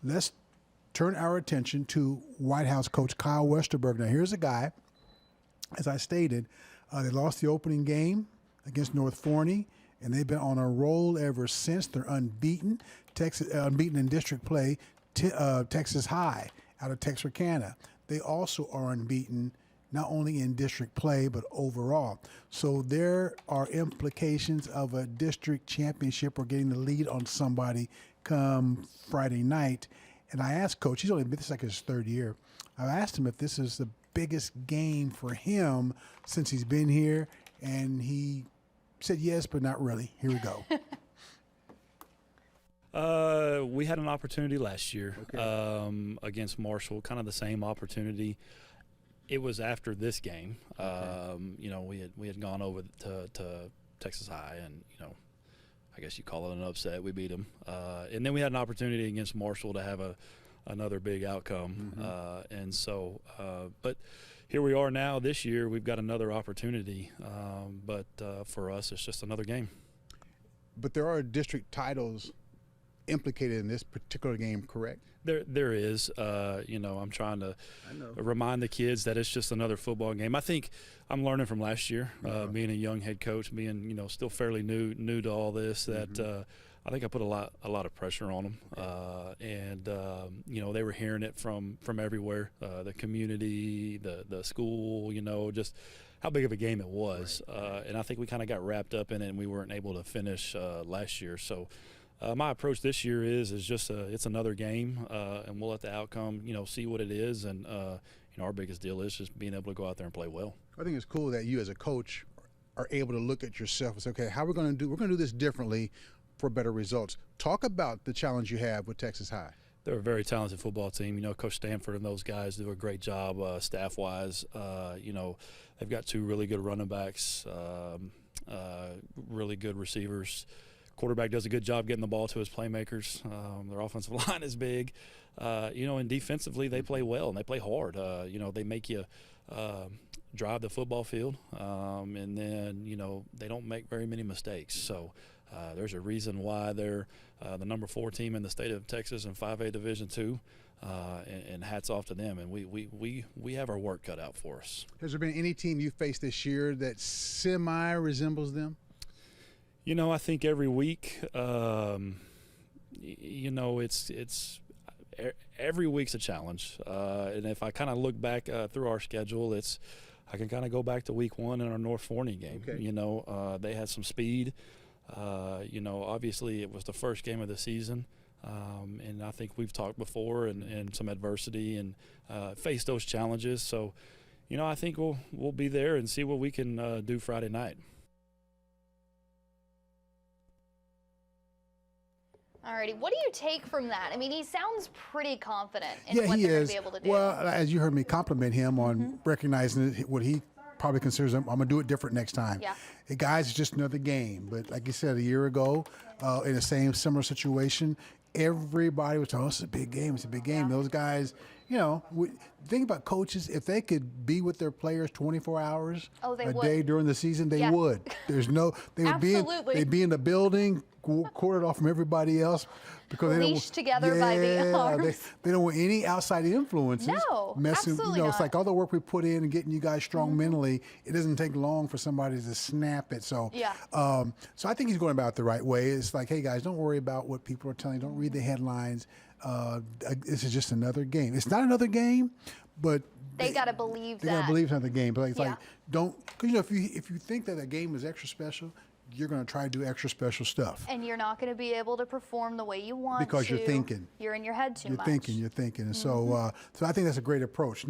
let's turn our attention to Whitehouse coach Kyle Westerberg. Now, here's a guy, as I stated, they lost the opening game against North Forney, and they've been on a roll ever since. They're unbeaten. Texas unbeaten in district play. Texas High out of Texarkana. They also are unbeaten, not only in district play, but overall. So there are implications of a district championship or getting the lead on somebody come Friday night. And I asked Coach, he's only been, this is like his third year. I asked him if this is the biggest game for him since he's been here, and he said yes, but not really. Here we go. We had an opportunity last year against Marshall, kind of the same opportunity. It was after this game. You know, we had gone over to Texas High, and you know, I guess you call it an upset. We beat them, and then we had an opportunity against Marshall to have another big outcome. And so, but here we are now. This year, we've got another opportunity, but for us, it's just another game. But there are district titles implicated in this particular game, correct? There is. You know, I'm trying to remind the kids that it's just another football game. I think I'm learning from last year, being a young head coach, being still fairly new to all this. That I think I put a lot of pressure on them, and they were hearing it from everywhere, the community, the school. Just how big of a game it was, and I think we kind of got wrapped up in it, and we weren't able to finish last year. So. My approach this year is just it's another game, and we'll let the outcome see what it is, and our biggest deal is just being able to go out there and play well. I think it's cool that you as a coach are able to look at yourself and say, okay, how we're going to do this differently for better results. Talk about the challenge you have with Texas High. They're a very talented football team. Coach Stanford and those guys do a great job staff-wise. They've got two really good running backs, really good receivers. Quarterback does a good job getting the ball to his playmakers. Their offensive line is big. And defensively they play well and they play hard. They make you drive the football field, and then, they don't make very many mistakes. So there's a reason why they're the number 4 team in the state of Texas in 5A Division II, and hats off to them. And we have our work cut out for us. Has there been any team you faced this year that semi-resembles them? I think every week, it's every week's a challenge. And if I kind of look back through our schedule, I can kind of go back to week 1 in our North Forney game. Okay. They had some speed. Obviously it was the first game of the season. And I think we've talked before and some adversity and faced those challenges. So, I think we'll be there and see what we can do Friday night. Alrighty, what do you take from that? I mean, he sounds pretty confident in what he they're going is. to be able to do. Well, as you heard me compliment him on recognizing what he probably considers, I'm going to do it different next time. Yeah. Hey, guys, it's just another game. But like you said, a year ago, in the same similar situation, everybody was telling us it's a big game. It's a big game. Yeah. Those guys, think about coaches. If they could be with their players 24 hours a day during the season, they would. There's no, they'd be in the building, quartered off from everybody else because leashed together by the arms. They don't want any outside influences messing. Absolutely It's like all the work we put in and getting you guys strong mentally. It doesn't take long for somebody to snap it. So, so I think he's going about it the right way. It's like, hey guys, don't worry about what people are telling you. Don't read the headlines. This is just another game. It's not another game, but they got to believe that. They got to believe it's another game. But it's like, don't, because if you think that a game is extra special, you're going to try to do extra special stuff. And you're not going to be able to perform the way you want because to. You're thinking. You're in your head too much. You're thinking. And so I think that's a great approach.